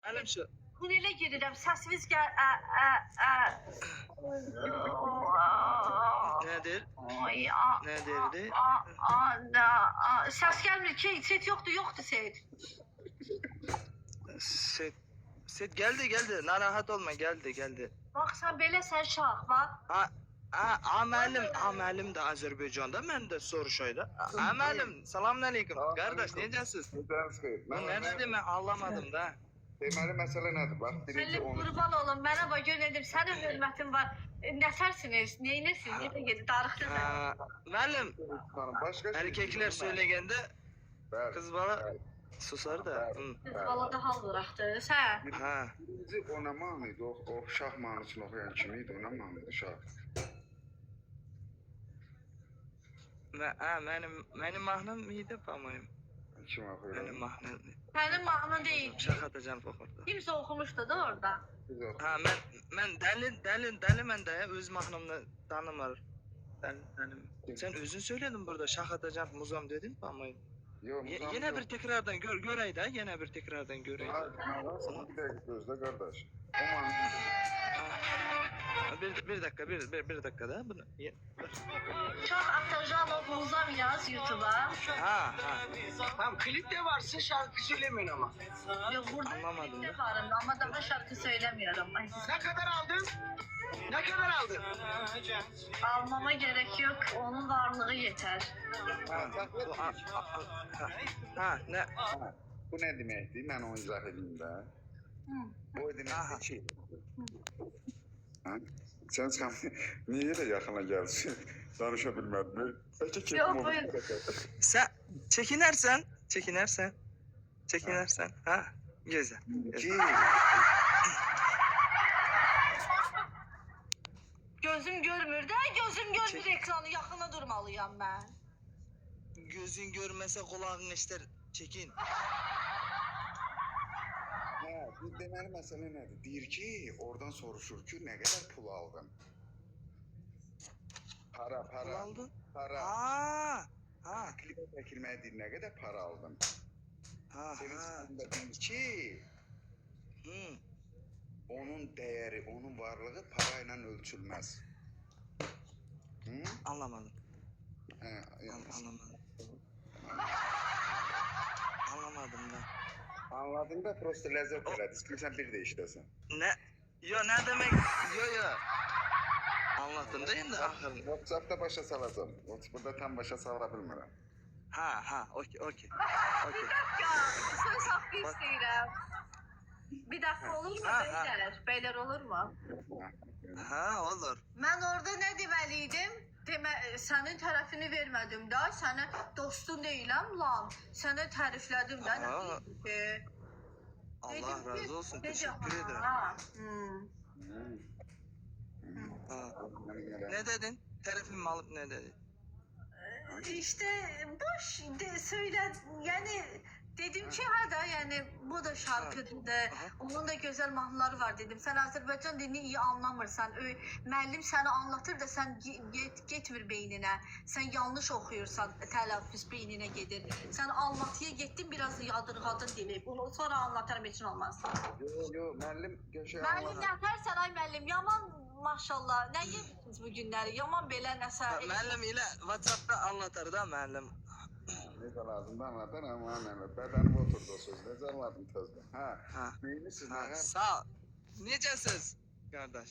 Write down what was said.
Müəllim şu. Tunelə girirəm, səsiniz gəl. Nədir? Ay, Nədirdi? Səs gəlmir ki, set yoxdur set. Set geldi. Narahat olma geldi. Bax sən belə sən şah, bax. Aməlim de Azərbaycanda, mən də soruşaydı. Aməlim, selamünaleyküm. Qardaş, necəsiz? Bu nədir, mən anlamadım da. Deməli məsələ nədir? Bax, birinci Müəllim, qurban olun, mənə bax görədim, sənin hörmətin var. Nətərsiniz, neyinirsiniz, necə gedir, darıxdınız? Müəllim, başqa erkekler söyləyəndə Bəli, kız bana bəli, susar da. Siz balada hal vuraqdınız, hə? Ha. birinci ona manıydı, o şah manısını oxuyan kimi idi, ona manıydı şah. Mənim mahnım idi, pamayım. Kim oxuyur? Mənim mahnım. Sənin mahnın deyil. Şah atacağım oxurdu. Kimsə oxumuşdu da orada. Biz oxuyur. Ha, mən dəli mən də öz mahnımı tanımır. Dəli. Sen özün söyledin burada, şah atacağım muzam dedin, pamayım. Yox, Muzam Yine yox. bir tekrardan görey de, yine bir tekrardan görey. Hayır, bir dəqiqə gözlə qardaş. O mahnı Bir dakika da bunu. Şah Atajanov Muzam yaz YouTube'a. Ha. Tamam klip de varsa şarkı söylemeyin ama. Yok burada Anlamadım klipte ya. varım ama daha şarkı söylemiyorum. Ay, Ne kadar aldın? Ne kadar aldın? almama gerek yok. Onun varlığı yeter. Ne? bu nə deməkdir? Mən onu izah edeyim də. O deməkdir ki, Sen niye de yakına gelsin? Danışa bilmedin. Peki kim Yok, bu? buyur. Sen çekinersen. Ha, güzel. Ki, Gözüm görmür de gözüm görmür ekranı yakına durmalıyam ben. Gözün görmese kulağın ister, çekin. bir deməli məsələ nədir? Deyir ki, oradan soruşur ki, nə qədər pul aldın? Para. Pul aldın? Para. Ha. Klipə çəkilməyə deyir, nə qədər para aldın? Ha. Senin sonunda deyir ki, onun değeri, onun varlığı parayla ölçülmez. Anlamadım. Anlamadım. Anlamadım da. Anladın da prosto lezzet elədi. İstəyirsən bir də işləsən. Ne? Ne demek? Yo. Anlattın değil mi ahırın? WhatsApp'ta başa salacağım. Burada tam başa sala bilmirəm. Ha, okey. Bir dakika söz hakkı isteyirim. Bir dakika olur mu beyler? Beyler olur mu? Ha, olur. Ben orada ne demeliydim? Senin tərəfini vermədim də, sənə dostun deyiləm lan. Sənə təriflədim də. Allah razı olsun. Teşekkür ederim. Ne dedin? Terifimi alıp ne dedin? İşte boş söyle yani dedim ki hada yani bu da şarkıdır. Onun da güzel mahnıları var dedim. Sen Azerbaycan dilini iyi anlamırsan. Müəllim səni anlatır da sen getmir beynine. Sen yanlış okuyorsan telaffuz beynine gedir. Sen Almatıya gittin biraz yadırgadın dili. Bunu sonra anlatarım için olmaz. Yo, müəllim qəşəng Müəllim nətərsən ay müəllim yaman maşallah. Ne yediniz bu günləri? Yaman belə nəsə. Müəllim ile WhatsApp'ta anlatır da müəllim. Necə lazım da anlatan ama bədənim oturdu o söz. Necə anladım tezdən? Ha. Neyini siz? Ha, sağ ol. Necəsiz? Kardeş.